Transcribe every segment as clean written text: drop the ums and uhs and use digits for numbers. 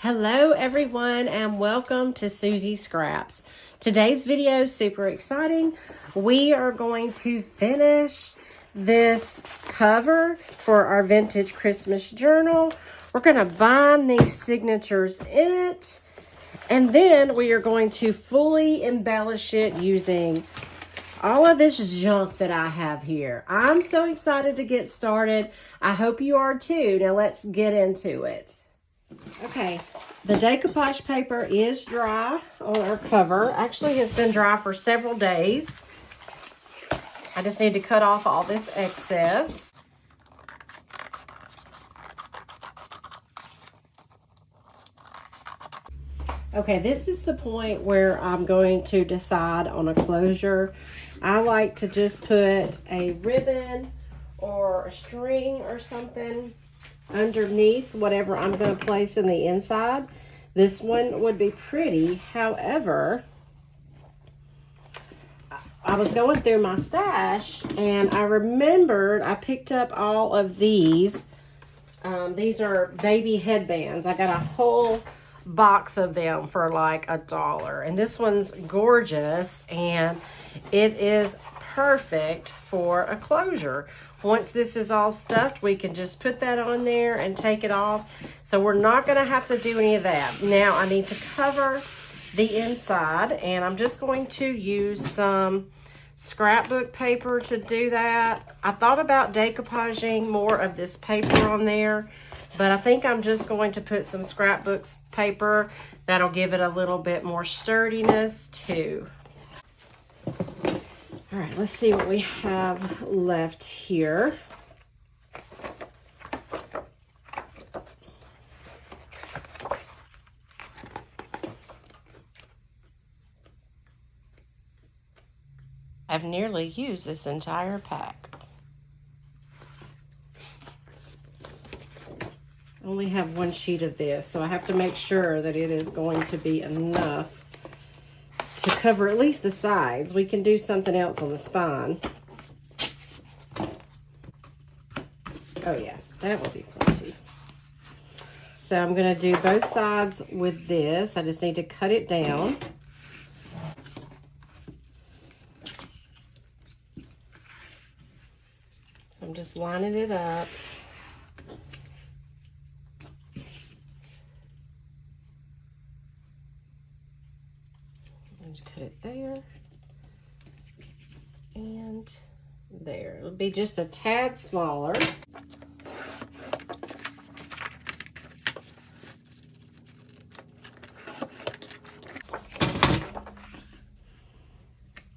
Hello everyone and welcome to Susie Scraps. Today's video is super exciting. We are going to finish this cover for our vintage Christmas journal. We're going to bind these signatures in it, and then we are going to fully embellish it using all of this junk that I have here. I'm so excited to get started. I hope you are too. Now let's get into it. Okay, the decoupage paper is dry on our cover. Actually, it's been dry for several days. I just need to cut off all this excess. Okay, this is the point where I'm going to decide on a closure. I like to just put a ribbon or a string or something underneath whatever I'm going to place in the inside. This one would be pretty. However, I was going through my stash and I remembered I picked up all of these. These are baby headbands. I got a whole box of them for like $1, and this one's gorgeous and it is perfect for a closure. Once this is all stuffed, we can just put that on there and take it off. So we're not going to have to do any of that. Now I need to cover the inside, and I'm just going to use some scrapbook paper to do that. I thought about decoupaging more of this paper on there, but I think I'm just going to put some scrapbooks paper. That'll give it a little bit more sturdiness too. All right, let's see what we have left here. I've nearly used this entire pack. I only have one sheet of this, so I have to make sure that it is going to be enough to cover at least the sides. We can do something else on the spine. Oh yeah, that will be plenty. So I'm going to do both sides with this. I just need to cut it down. So I'm just lining it up. Just cut it there and there. It'll be just a tad smaller.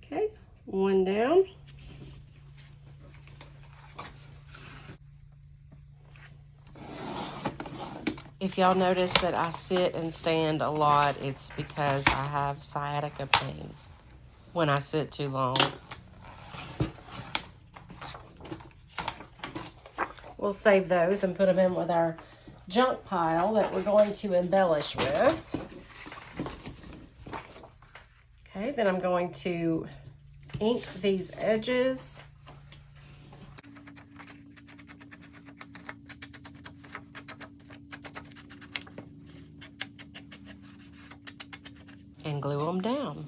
Okay, one down. If y'all notice that I sit and stand a lot, it's because I have sciatica pain when I sit too long. We'll save those and put them in with our junk pile that we're going to embellish with. Okay, then I'm going to ink these edges. And glue them down.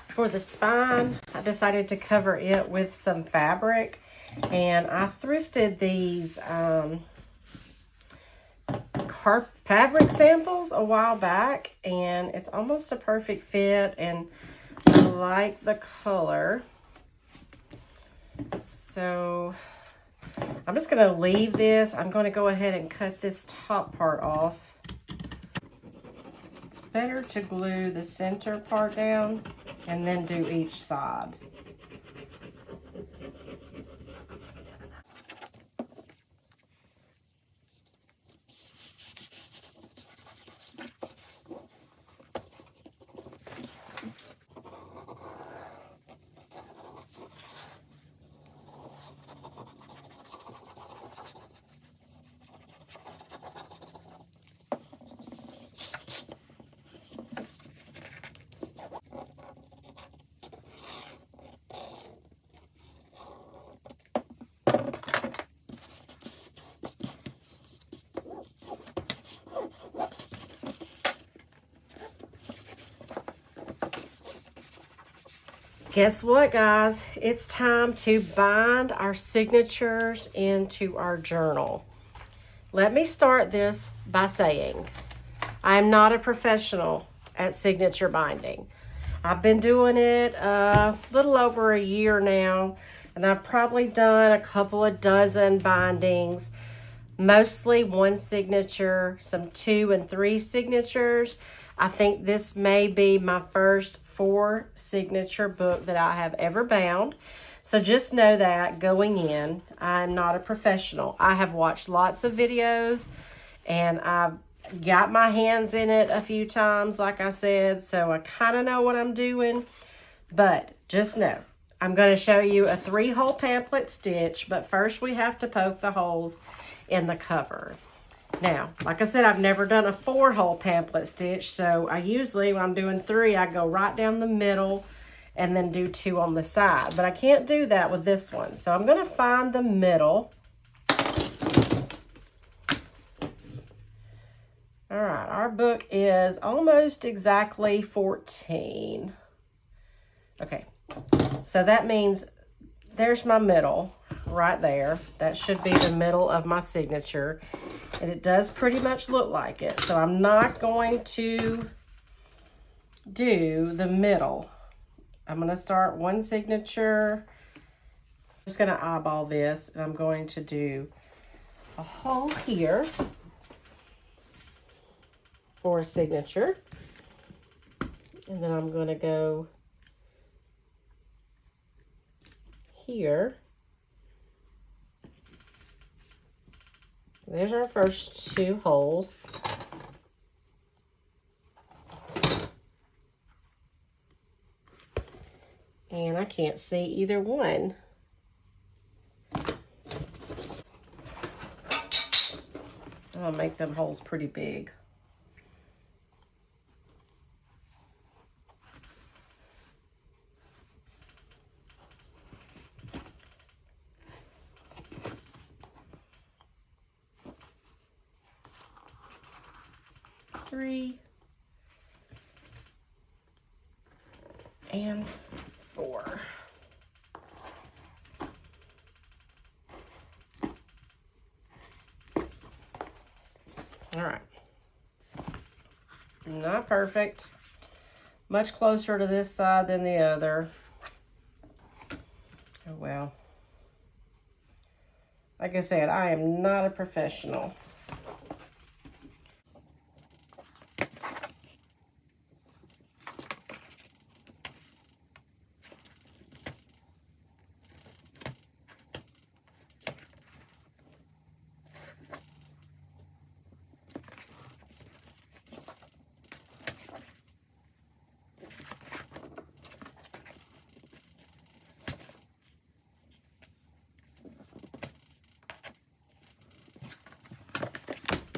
For the spine, I decided to cover it with some fabric, and I thrifted these fabric samples a while back, and it's almost a perfect fit, and I like the color. So I'm just going to leave this. I'm going to go ahead and cut this top part off. It's better to glue the center part down and then do each side. Guess what, guys? It's time to bind our signatures into our journal. Let me start this by saying I am not a professional at signature binding. I've been doing it a little over a year now, and I've probably done a couple of dozen bindings, mostly one signature, some 2 and 3 signatures. I think this may be my first 4 signature book that I have ever bound. So just know that going in, I'm not a professional. I have watched lots of videos and I've got my hands in it a few times, like I said, so I kind of know what I'm doing. But just know, I'm going to show you a 3-hole pamphlet stitch, but first we have to poke the holes in the cover. Now, like I said, I've never done a 4-hole pamphlet stitch, so I usually, when I'm doing 3, I go right down the middle and then do 2 on the side. But I can't do that with this one, so I'm going to find the middle. All right, our book is almost exactly 14. Okay, so that means there's my middle right there. That should be the middle of my signature. And it does pretty much look like it. So I'm not going to do the middle. I'm going to start one signature. I'm just going to eyeball this, and I'm going to do a hole here for a signature. And then I'm going to go here. There's our first 2 holes. And I can't see either one. I'll make them holes pretty big. Three and 4. All right. Not perfect. Much closer to this side than the other. Oh well. Like I said, I am not a professional.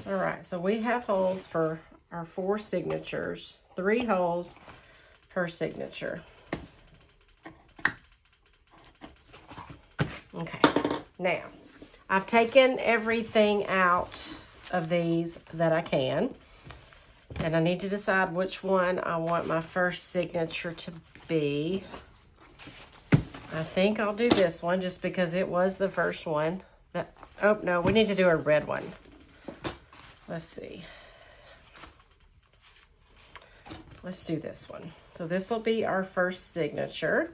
All right, so we have holes for our 4 signatures, 3 holes per signature. Okay, now I've taken everything out of these that I can, and I need to decide which one I want my first signature to be. I think I'll do this one just because it was the first one. Oh, no, we need to do a red one. Let's see. Let's do this one. So this will be our first signature.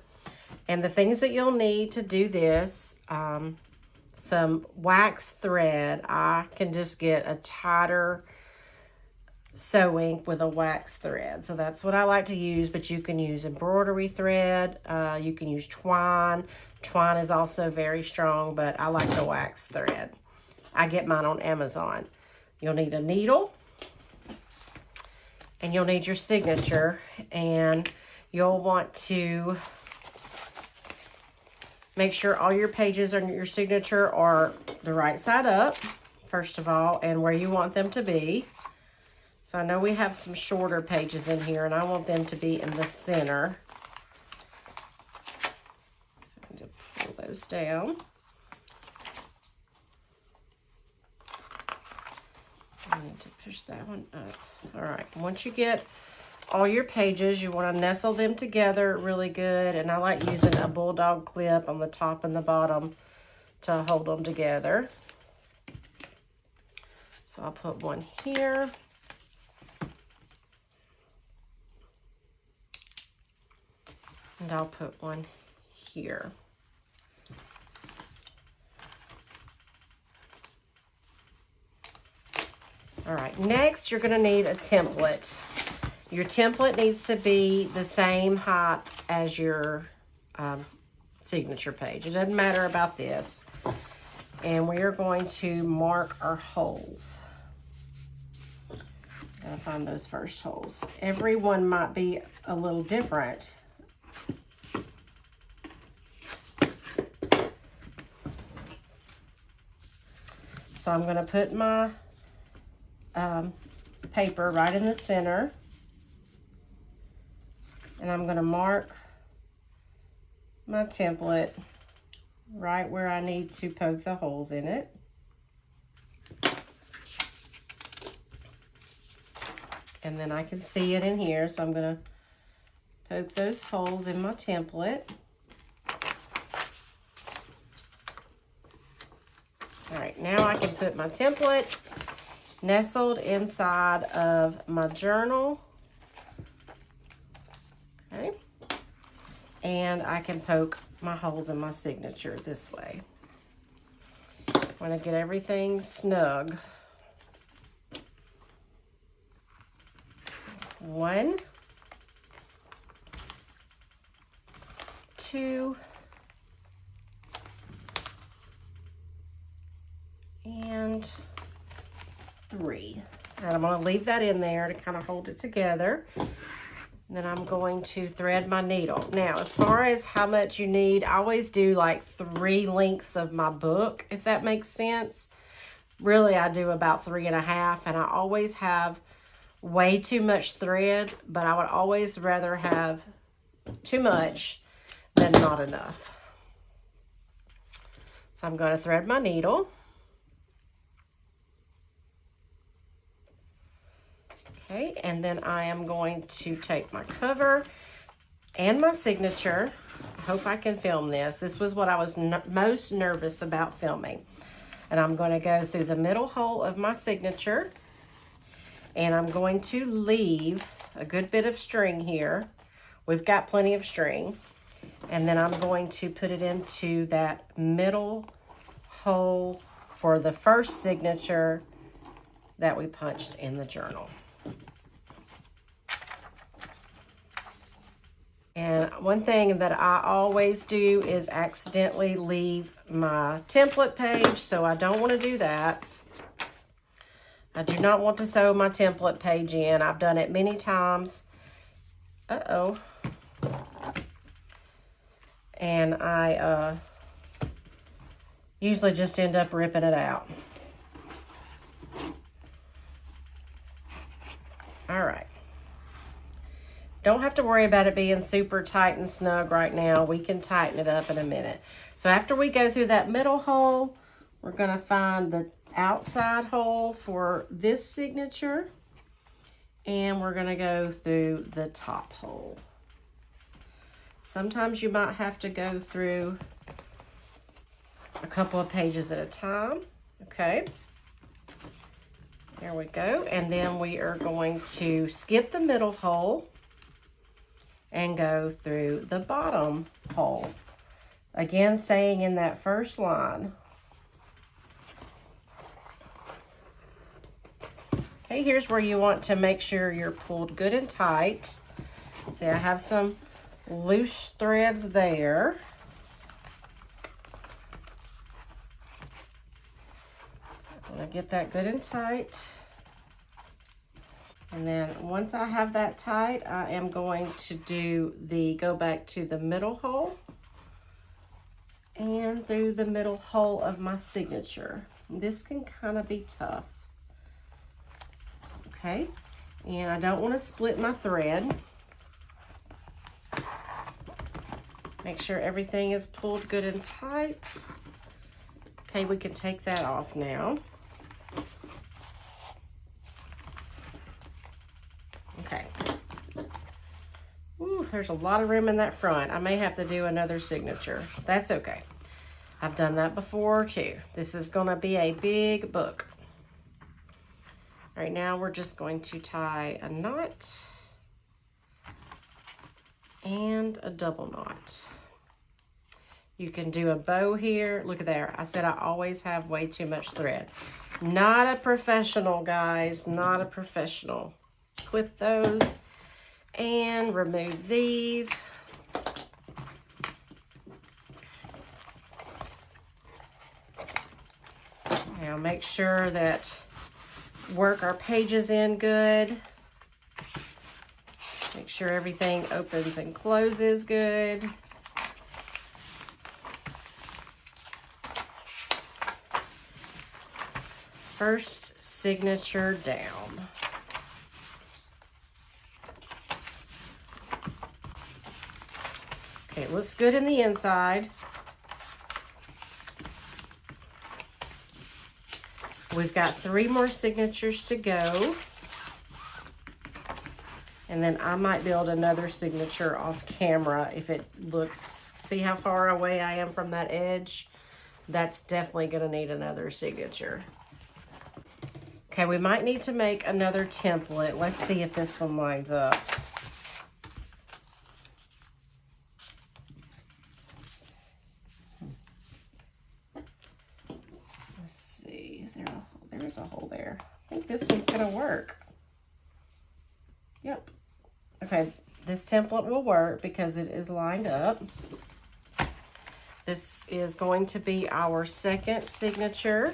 And the things that you'll need to do this, some wax thread. I can just get a tighter sewing with a wax thread. So that's what I like to use, but you can use embroidery thread. You can use twine. Twine is also very strong, but I like the wax thread. I get mine on Amazon. You'll need a needle, and you'll need your signature, and you'll want to make sure all your pages on your signature are the right side up, first of all, and where you want them to be. So I know we have some shorter pages in here, and I want them to be in the center. So I'm going to pull those down. I need to push that one up. All right, once you get all your pages, you want to nestle them together really good, and I like using a bulldog clip on the top and the bottom to hold them together. So I'll put one here. And I'll put one here. All right, next you're going to need a template. Your template needs to be the same height as your signature page. It doesn't matter about this. And we are going to mark our holes. Gotta find those first holes. Every one might be a little different. So I'm going to put my paper right in the center, and I'm going to mark my template right where I need to poke the holes in it. And then I can see it in here, so I'm going to poke those holes in my template. All right, now I can put my template nestled inside of my journal. Okay. And I can poke my holes in my signature this way. I'm going to get everything snug. 1, 2, and 3. And I'm going to leave that in there to kind of hold it together. And then I'm going to thread my needle. Now, as far as how much you need, I always do like 3 lengths of my book, if that makes sense. Really, I do about 3.5, and I always have way too much thread, but I would always rather have too much than not enough. So I'm going to thread my needle. Okay, and then I am going to take my cover and my signature. I hope I can film this. This was what I was most nervous about filming. And I'm going to go through the middle hole of my signature, and I'm going to leave a good bit of string here. We've got plenty of string. And then I'm going to put it into that middle hole for the first signature that we punched in the journal. And one thing that I always do is accidentally leave my template page, so I don't want to do that. I do not want to sew my template page in. I've done it many times. Uh-oh. And I usually just end up ripping it out. All right. Don't have to worry about it being super tight and snug right now. We can tighten it up in a minute. So after we go through that middle hole, we're going to find the outside hole for this signature, and we're going to go through the top hole. Sometimes you might have to go through a couple of pages at a time. Okay. There we go. And then we are going to skip the middle hole and go through the bottom hole. Again, staying in that first line. Okay, here's where you want to make sure you're pulled good and tight. See, I have some loose threads there. So I'm gonna get that good and tight. And then once I have that tight, I am going to go back to the middle hole and through the middle hole of my signature. This can kind of be tough. Okay, and I don't want to split my thread. Make sure everything is pulled good and tight. Okay, we can take that off now. Okay. Ooh, there's a lot of room in that front. I may have to do another signature. That's okay. I've done that before too. This is gonna be a big book. All right, now we're just going to tie a knot and a double knot. You can do a bow here. Look at there. I said I always have way too much thread. Not a professional, guys, not a professional. Clip those and remove these. Now make sure that work our pages in good. Make sure everything opens and closes good. First signature down. Okay, it looks good in the inside. We've got 3 more signatures to go. And then I might build another signature off camera if it looks, see how far away I am from that edge? That's definitely gonna need another signature. Okay, we might need to make another template. Let's see if this one lines up. Let's see, is there a hole? There is a hole there. I think this one's gonna work. Yep. Okay, this template will work because it is lined up. This is going to be our second signature.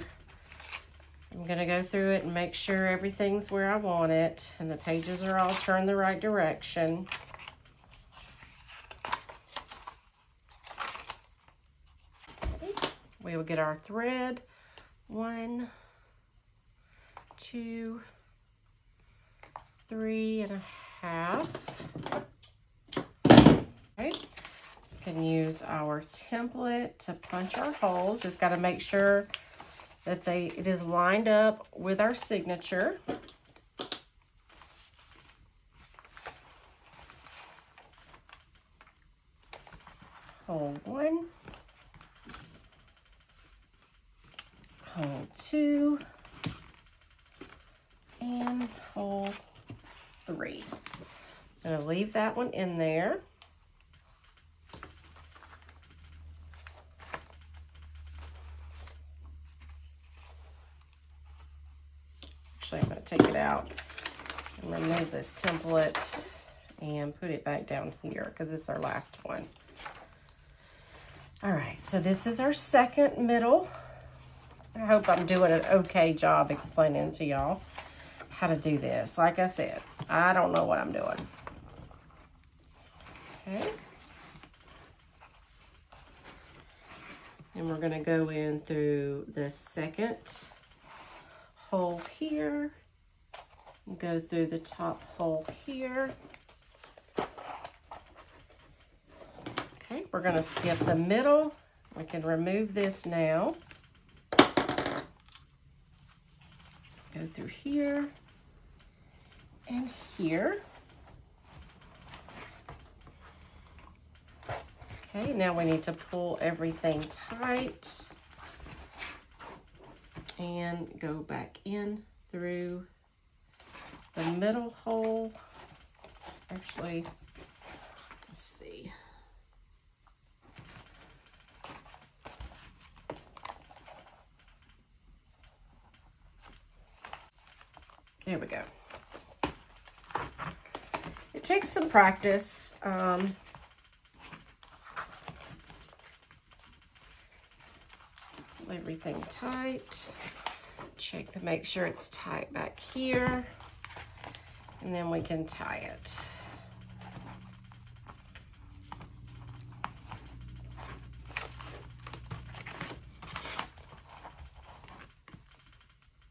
I'm gonna go through it and make sure everything's where I want it and the pages are all turned the right direction. We will get our thread. 1, 2, 3.5. Okay. We can use our template to punch our holes. Just got to make sure that it is lined up with our signature. Hole 1, hole 2, and hole 3. I'm going to leave that one in there. Actually, I'm going to take it out and remove this template and put it back down here because this is our last one. All right, so this is our second middle. I hope I'm doing an okay job explaining to y'all how to do this. Like I said, I don't know what I'm doing. Okay. And we're gonna go in through the second hole here, and go through the top hole here. Okay, we're gonna skip the middle. We can remove this now. Go through here and here. Okay, now we need to pull everything tight and go back in through the middle hole. Actually, let's see. There we go. It takes some practice. Everything tight. Check to make sure it's tight back here. And then we can tie it.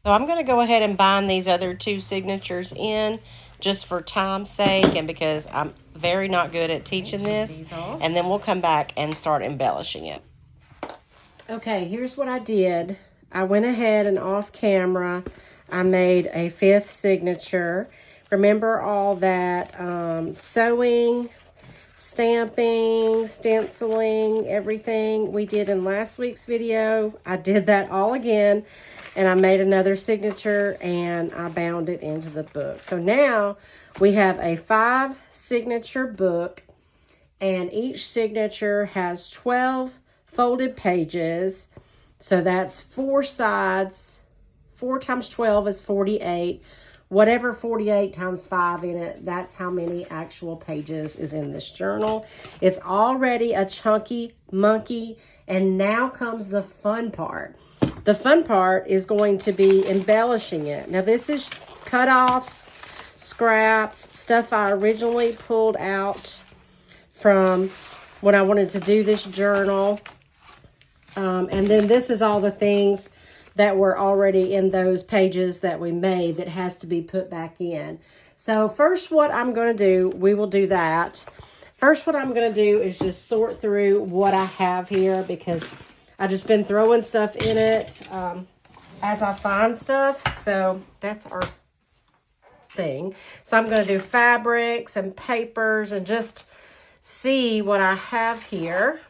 So I'm going to go ahead and bind these other two signatures in just for time's sake and because I'm very not good at teaching this. And then we'll come back and start embellishing it. Okay, here's what I did. I went ahead and off camera, I made a 5th signature. Remember all that sewing, stamping, stenciling, everything we did in last week's video. I did that all again. And I made another signature and I bound it into the book. So now we have a 5 signature book and each signature has 12 folded pages. So that's 4 sides. 4 times 12 is 48. Whatever 48 times 5 in it, that's how many actual pages is in this journal. It's already a chunky monkey. And now comes the fun part. The fun part is going to be embellishing it. Now this is cut-offs, scraps, stuff I originally pulled out from when I wanted to do this journal. And then this is all the things that were already in those pages that we made that has to be put back in. So first what I'm going to do, we will do that. First what I'm going to do is just sort through what I have here because I've just been throwing stuff in it as I find stuff. So that's our thing. So I'm going to do fabrics and papers and just see what I have here.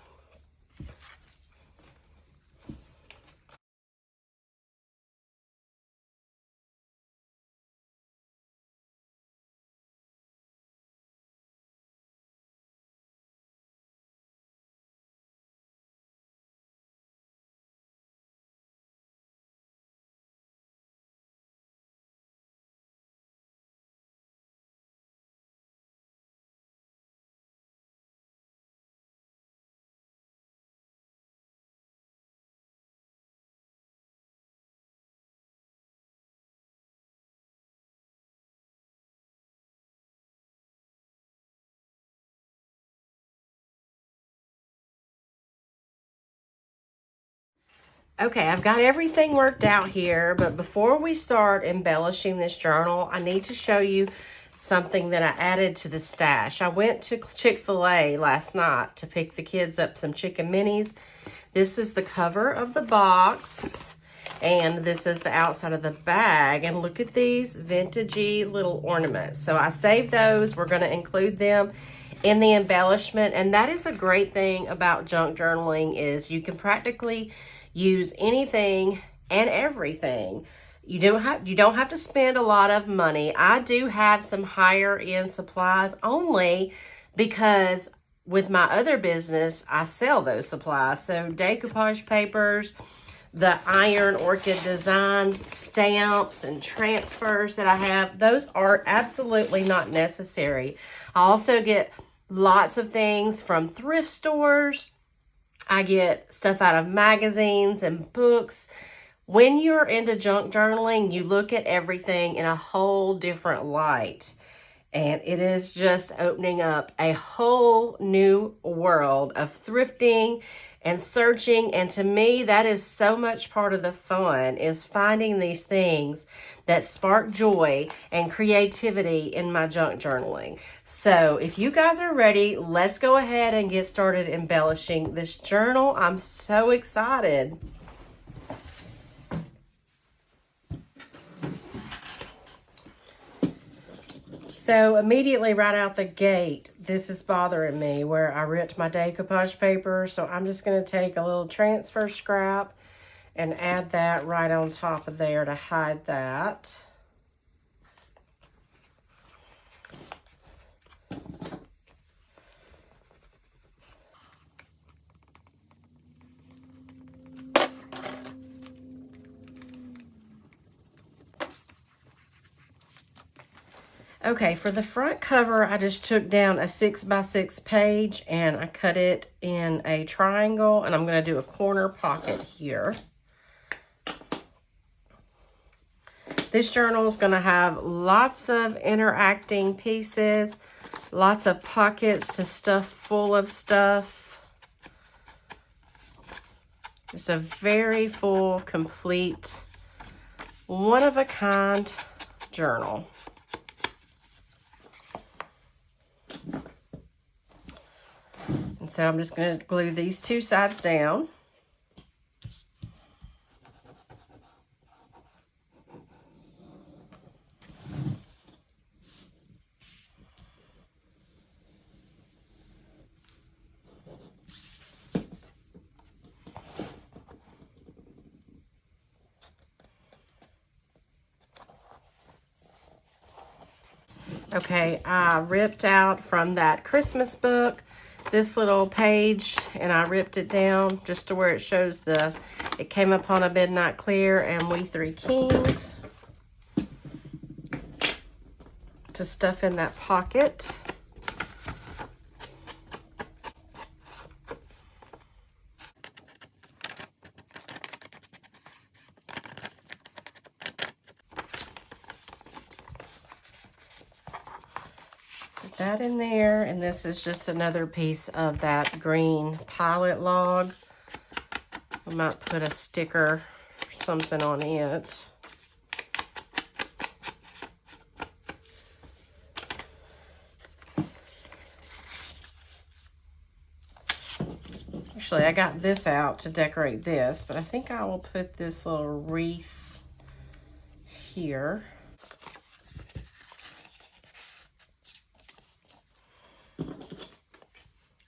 Okay, I've got everything worked out here, but before we start embellishing this journal, I need to show you something that I added to the stash. I went to Chick-fil-A last night to pick the kids up some chicken minis. This is the cover of the box, and this is the outside of the bag. And look at these vintagey little ornaments. So I saved those. We're going to include them in the embellishment, and that is a great thing about junk journaling is you can practically use anything and everything. You don't have to spend a lot of money. I do have some higher end supplies only because with my other business, I sell those supplies. So decoupage papers, the iron orchid designs, stamps, and transfers that I have, those are absolutely not necessary. I also get lots of things from thrift stores. I get stuff out of magazines and books. When you're into junk journaling, you look at everything in a whole different light. And it is just opening up a whole new world of thrifting and searching. And to me, that is so much part of the fun, is finding these things that spark joy and creativity in my junk journaling. So if you guys are ready, let's go ahead and get started embellishing this journal. I'm so excited. So immediately right out the gate, this is bothering me where I ripped my decoupage paper. So I'm just going to take a little transfer scrap and add that right on top of there to hide that. Okay, for the front cover, I just took down a 6x6 page and I cut it in a triangle, and I'm going to do a corner pocket here. This journal is going to have lots of interacting pieces, lots of pockets to stuff full of stuff. It's a very full, complete, one-of-a-kind journal. And so I'm just going to glue these two sides down. Okay, I ripped out from that Christmas book this little page, and I ripped it down just to where it shows it came upon a midnight clear and we three kings to stuff in that pocket. That in there, and this is just another piece of that green pilot log. I might put a sticker or something on it. Actually, I got this out to decorate this, but I think I will put this little wreath here.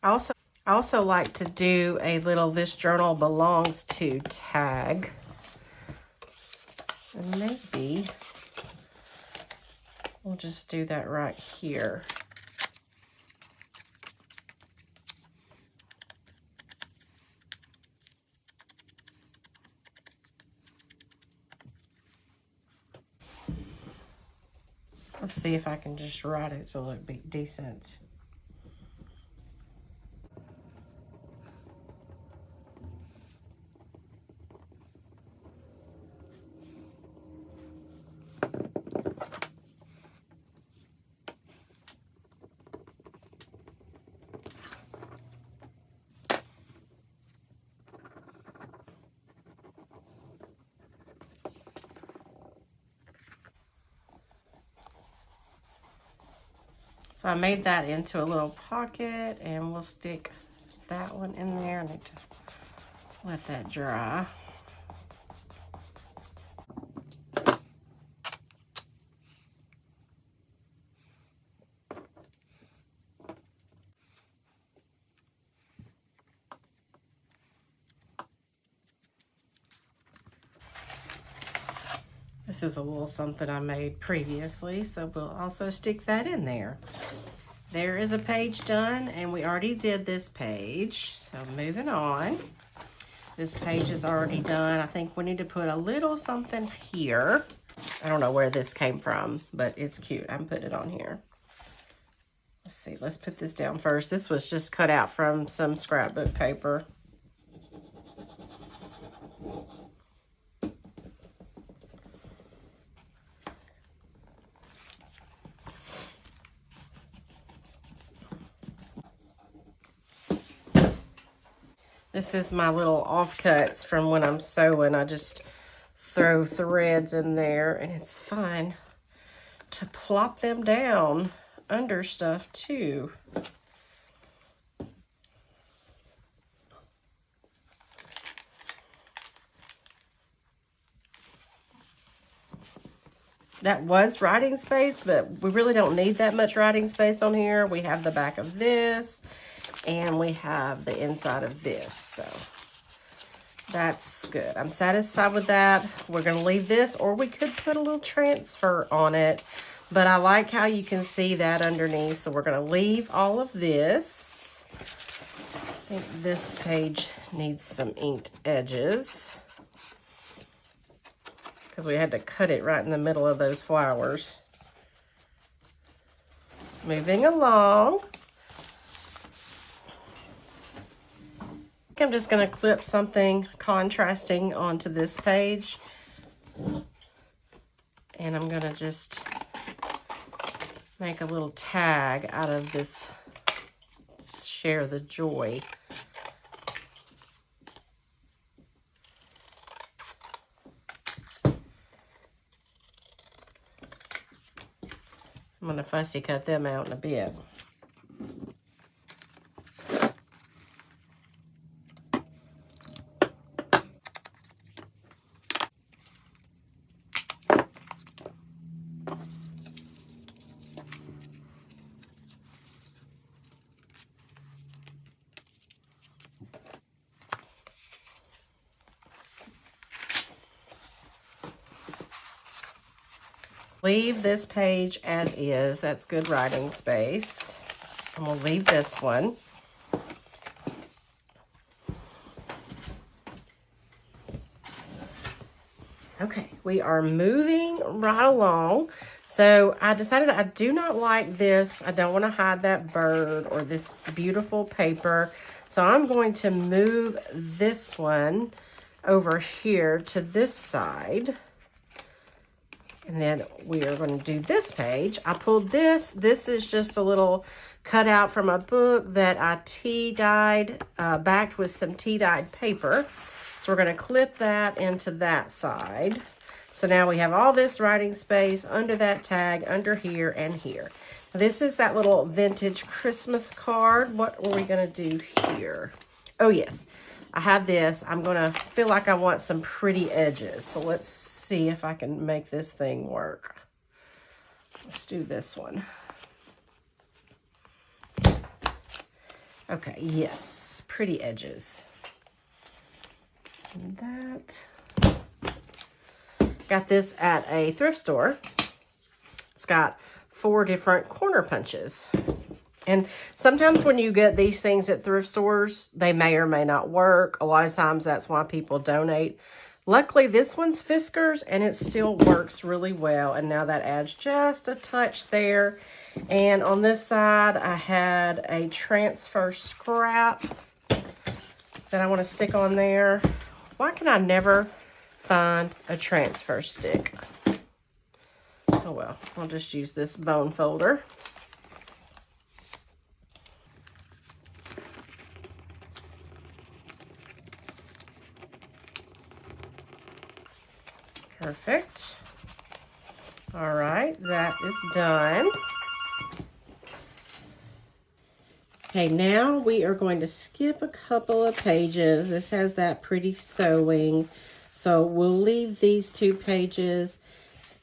I also like to do a little "this journal belongs to" tag. And maybe we'll just do that right here. Let's see if I can just write it so it'll be decent. So I made that into a little pocket, and we'll stick that one in there. I need to let that dry. This is a little something I made previously, so we'll also stick that in there. There is a page done, and we already did this page, so moving on. This page is already done. I think we need to put a little something here. I don't know where this came from, but it's cute. I'm putting it on here. Let's see, let's put this down first. This was just cut out from some scrapbook paper. This is my little offcuts from when I'm sewing. I just throw threads in there, and it's fun to plop them down under stuff too. That was writing space, but we really don't need that much writing space on here. We have the back of this, and we have the inside of this, so that's good. I'm satisfied with that. We're going to leave this, or we could put a little transfer on it, but I like how you can see that underneath, so we're going to leave all of this. I think this page needs some inked edges because we had to cut it right in the middle of those flowers. moving along. I'm just going to clip something contrasting onto this page. And I'm going to just make a little tag out of this Share the Joy. I'm going to fussy cut them out in a bit. Leave this page as is. That's good writing space. And we'll leave this one. Okay, we are moving right along. So I decided I do not like this. I don't want to hide that bird or this beautiful paper. So I'm going to move this one over here to this side. And then we are going to do this page. I pulled this. This is just a little cutout from a book that I tea-dyed, backed with some tea-dyed paper. So we're going to clip that into that side. So now we have all this writing space under that tag, under here and here. This is that little vintage Christmas card. What are we going to do here? Oh, yes. I have this. I'm going to feel like I want some pretty edges. So let's see if I can make this thing work. Let's do this one. Okay, yes, pretty edges. And that. Got this at a thrift store. It's got 4 different corner punches. And sometimes when you get these things at thrift stores, they may or may not work. A lot of times that's why people donate. Luckily, this one's Fiskars and it still works really well. And now that adds just a touch there. And on this side, I had a transfer scrap that I want to stick on there. Why can I never find a transfer stick? Oh well, I'll just use this bone folder. Perfect. All right, that is done. Okay, now we are going to skip a couple of pages. This has that pretty sewing. So we'll leave these 2 pages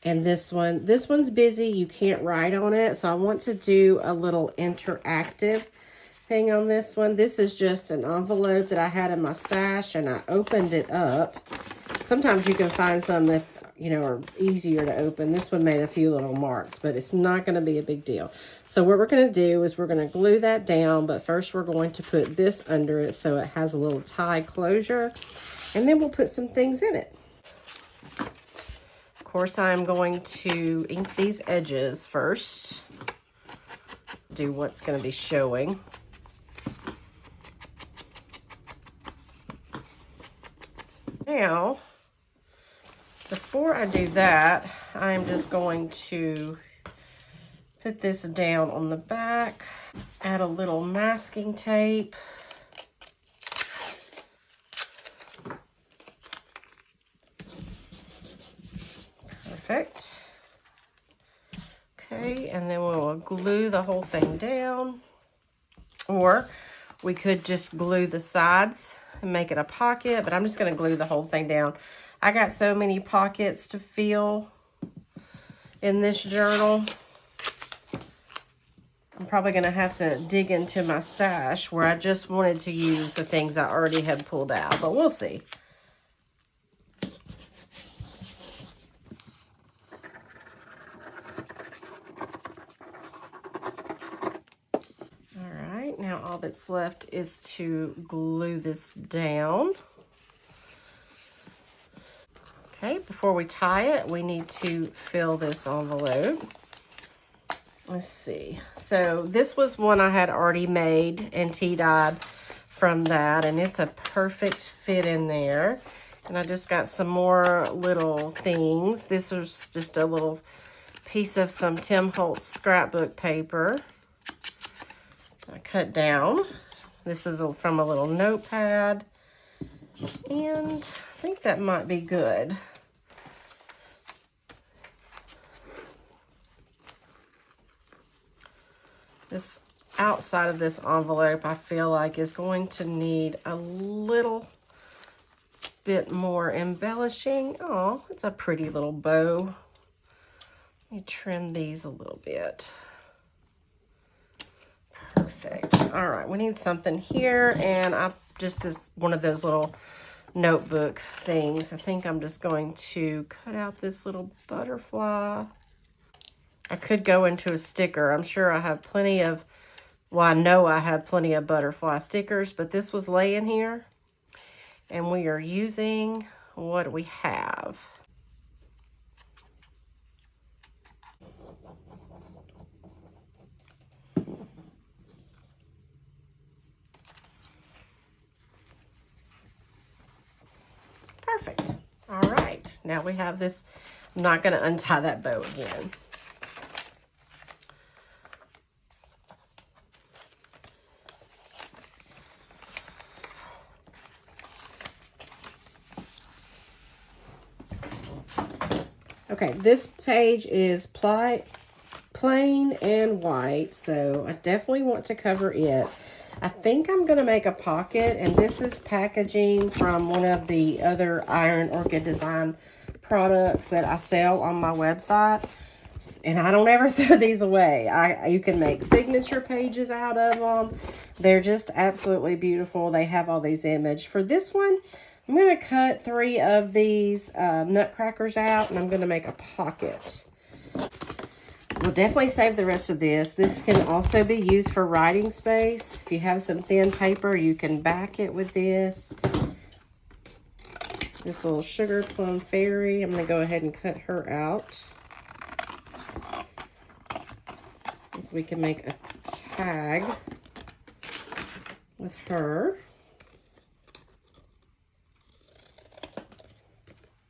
and this one. This one's busy. You can't write on it. So I want to do a little interactive thing on this one. This is just an envelope that I had in my stash and I opened it up. Sometimes you can find some that, you know, are easier to open. This one made a few little marks, but it's not going to be a big deal. So what we're going to do is we're going to glue that down, but first we're going to put this under it so it has a little tie closure, and then we'll put some things in it. Of course, I'm going to ink these edges first, do what's going to be showing. Now, before I do that, I'm just going to put this down on the back, add a little masking tape. Perfect. Okay, and then we'll glue the whole thing down. Or we could just glue the sides and make it a pocket, but I'm just going to glue the whole thing down. I got so many pockets to fill in this journal. I'm probably going to have to dig into my stash where I just wanted to use the things I already had pulled out, but we'll see. All right, now all that's left is to glue this down. Okay, before we tie it, we need to fill this envelope. let's see. So this was one I had already made and tea-dyed from that, and it's a perfect fit in there. And I just got some more little things. This was just a little piece of some Tim Holtz scrapbook paper I cut down. This is from a little notepad, and I think that might be good. This outside of this envelope, I feel like, is going to need a little bit more embellishing. Oh, it's a pretty little bow. Let me trim these a little bit. Perfect. All right, we need something here, and I just as one of those little notebook things. I think I'm just going to cut out this little butterfly. I could go into a sticker. I'm sure I have plenty of, well, I know I have plenty of butterfly stickers, but this was laying here, and we are using what we have. Perfect. All right, now we have this. I'm not going to untie that bow again. Okay, this page is plain and white, so I definitely want to cover it. I think I'm going to make a pocket, and this is packaging from one of the other Iron Orchid Design products that I sell on my website, and I don't ever throw these away. You can make signature pages out of them. They're just absolutely beautiful. They have all these images. For this one, I'm going to cut 3 of these nutcrackers out, and I'm going to make a pocket. We'll definitely save the rest of this. This can also be used for writing space. If you have some thin paper, you can back it with this. This little sugar plum fairy, I'm going to go ahead and cut her out. So we can make a tag with her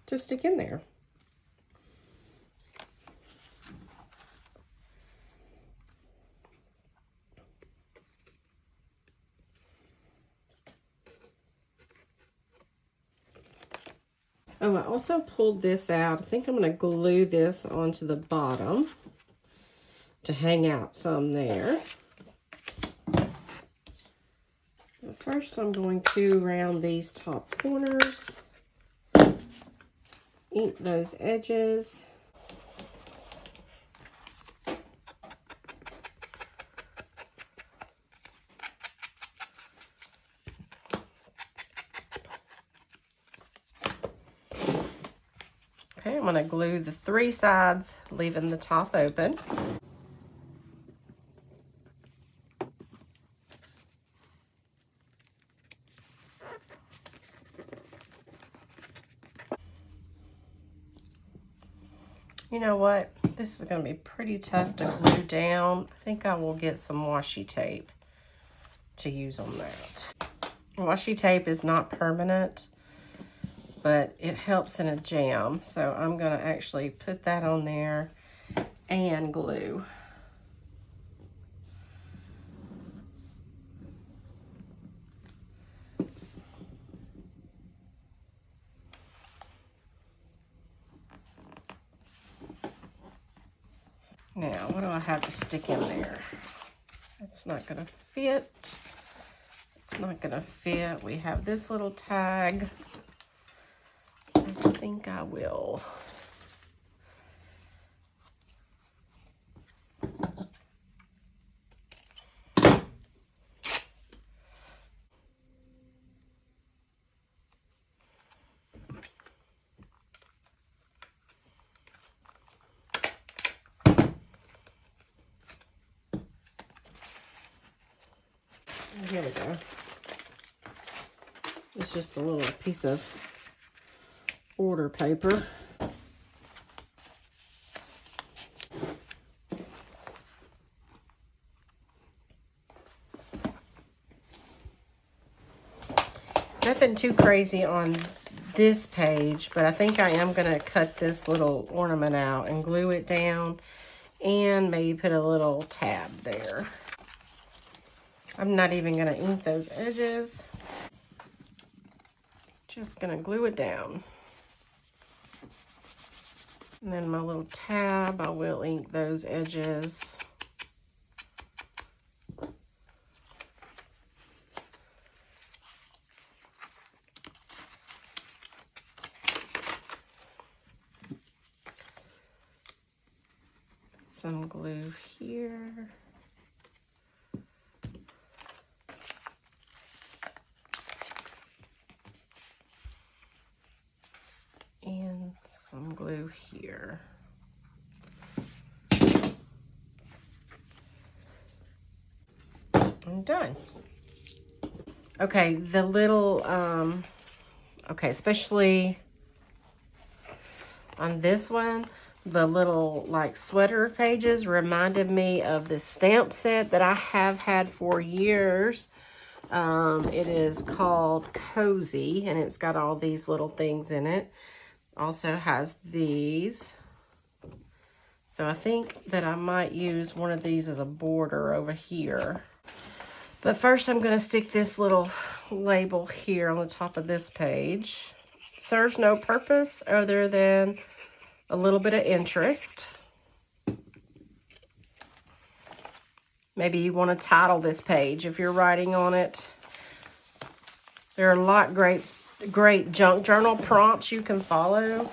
to stick in there. Oh, I also pulled this out. I think I'm going to glue this onto the bottom to hang out some there. But first, I'm going to round these top corners, ink those edges. Okay, I'm going to glue the 3 sides, leaving the top open. You know what? This is going to be pretty tough to glue down. I think I will get some washi tape to use on that. Washi tape is not permanent, but it helps in a jam. So I'm going to actually put that on there and glue. Now, what do I have to stick in there? It's not going to fit. It's not going to fit. We have this little tag. I think I will. Here we go. It's just a little piece of order paper. Nothing too crazy on this page, but I think I am going to cut this little ornament out and glue it down and maybe put a little tab there. I'm not even going to ink those edges. Just going to glue it down. And then my little tab, I will ink those edges. Some glue here. And some glue here. I'm done. Okay, the little, okay, especially on this one, the little like sweater pages reminded me of the stamp set that I have had for years. It is called Cozy, and it's got all these little things in it. Also has these. So I think that I might use one of these as a border over here. But first I'm going to stick this little label here on the top of this page. It serves no purpose other than a little bit of interest. Maybe you want to title this page if you're writing on it. There are a lot great junk journal prompts you can follow.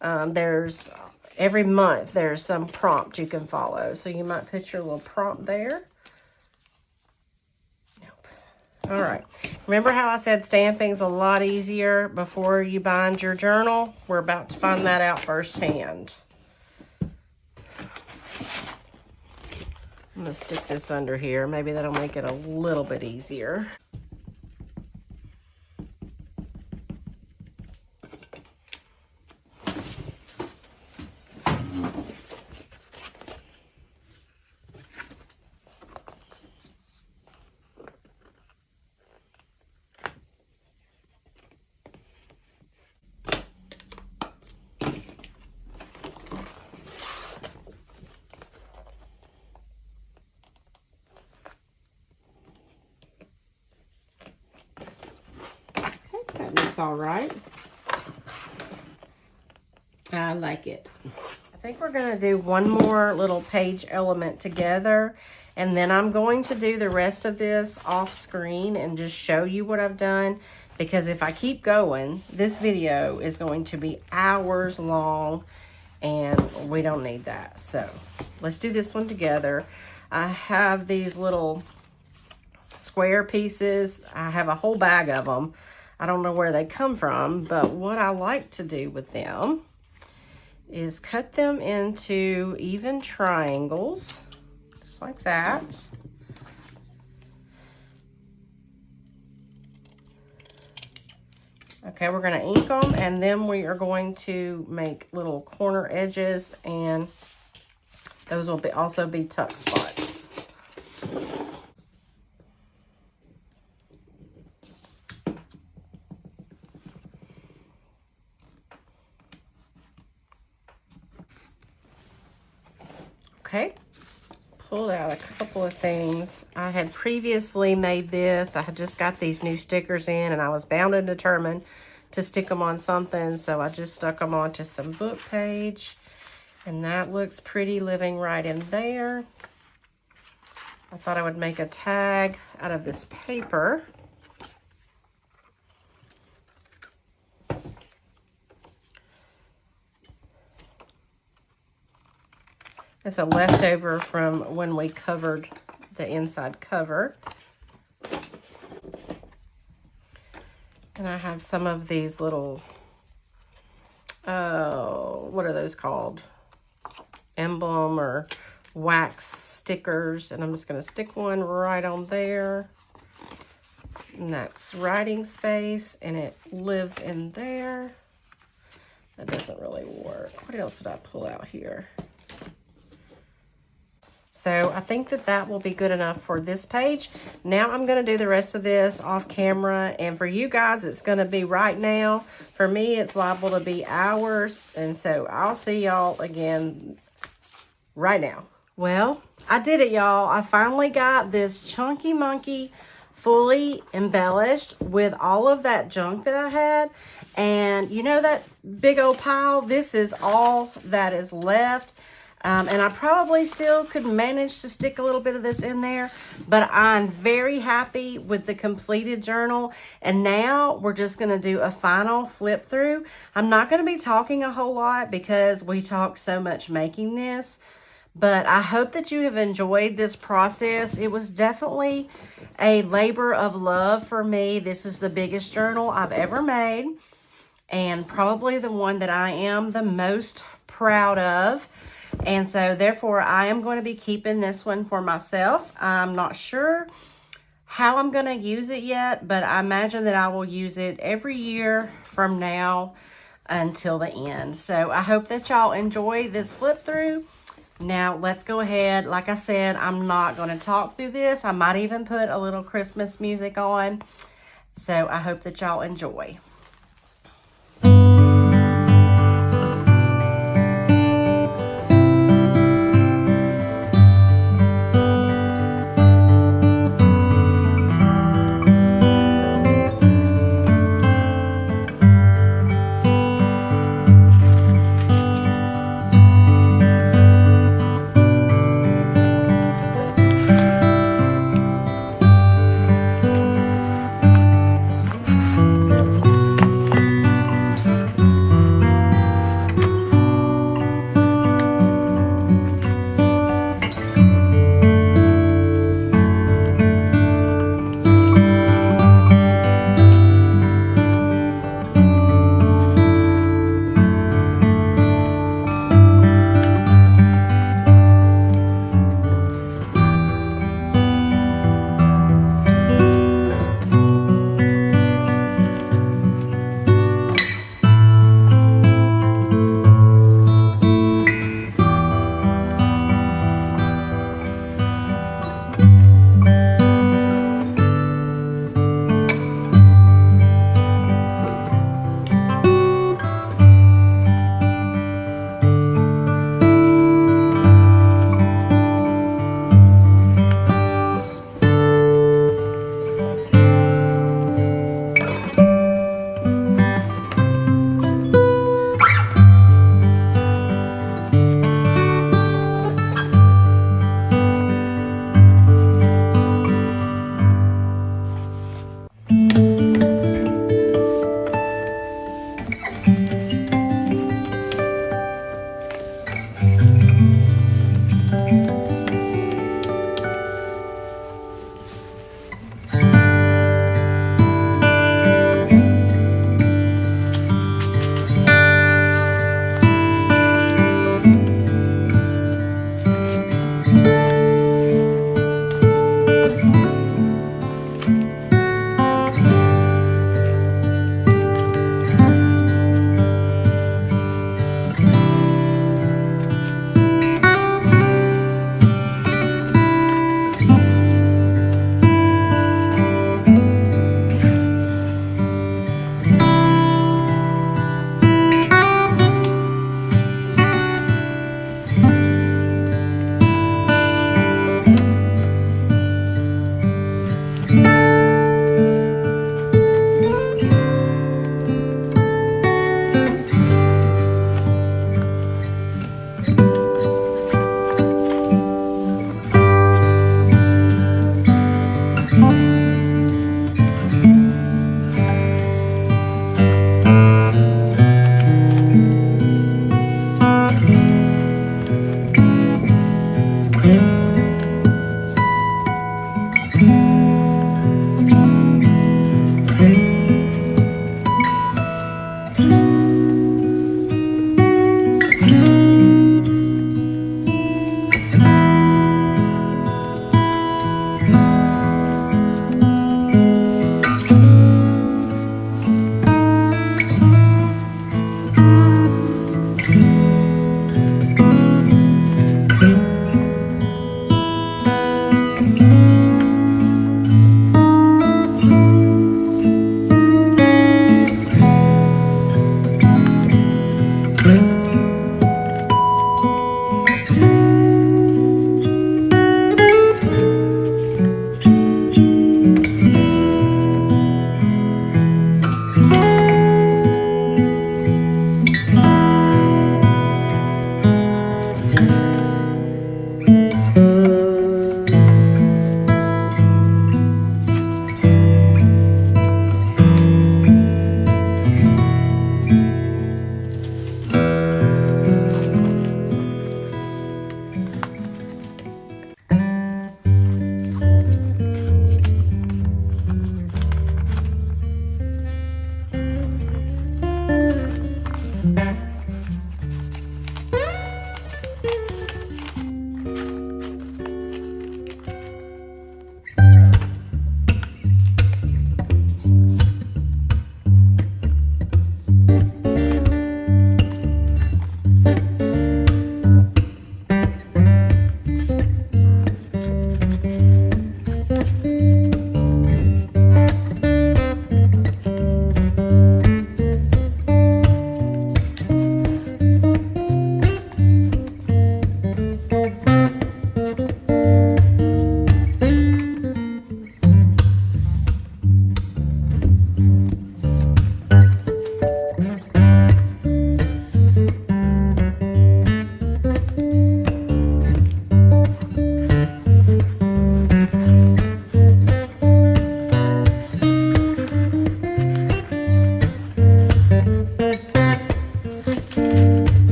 There's every month there's some prompt you can follow. So you might put your little prompt there. Nope. All right. Remember how I said stamping's a lot easier before you bind your journal? We're about to find that out firsthand. I'm going to stick this under here. Maybe that'll make it a little bit easier. That looks all right. I like it. I think we're going to do one more little page element together, and then I'm going to do the rest of this off screen and just show you what I've done, because if I keep going, this video is going to be hours long and we don't need that. So let's do this one together. I have these little square pieces. I have a whole bag of them. I don't know where they come from, but what I like to do with them is cut them into even triangles, just like that. Okay, we're going to ink them, and then we are going to make little corner edges, and those will also be tuck spots. Okay, pulled out a couple of things. I had previously made this. I had just got these new stickers in, and I was bound and determined to stick them on something, so I just stuck them onto some book page, and that looks pretty living right in there. I thought I would make a tag out of this paper. It's a leftover from when we covered the inside cover. And I have some of these little, what are those called? Emblem or wax stickers. And I'm just going to stick one right on there. And that's writing space, and it lives in there. That doesn't really work. What else did I pull out here? So I think that that will be good enough for this page. Now I'm going to do the rest of this off camera. And for you guys, it's going to be right now. For me, it's liable to be hours. And so I'll see y'all again right now. Well, I did it, y'all. I finally got this chunky monkey fully embellished with all of that junk that I had. And you know that big old pile? This is all that is left. And I probably still could manage to stick a little bit of this in there, but I'm very happy with the completed journal. And now we're just going to do a final flip through. I'm not going to be talking a whole lot because we talked so much making this, but I hope that you have enjoyed this process. It was definitely a labor of love for me. This is the biggest journal I've ever made and probably the one that I am the most proud of. And so therefore I am going to be keeping this one for myself. I'm not sure how I'm going to use it yet, but I imagine that I will use it every year from now until the end. So I hope that y'all enjoy this flip through. Now let's go ahead. Like I said, I'm not going to talk through this. I might even put a little Christmas music on. So I hope that y'all enjoy.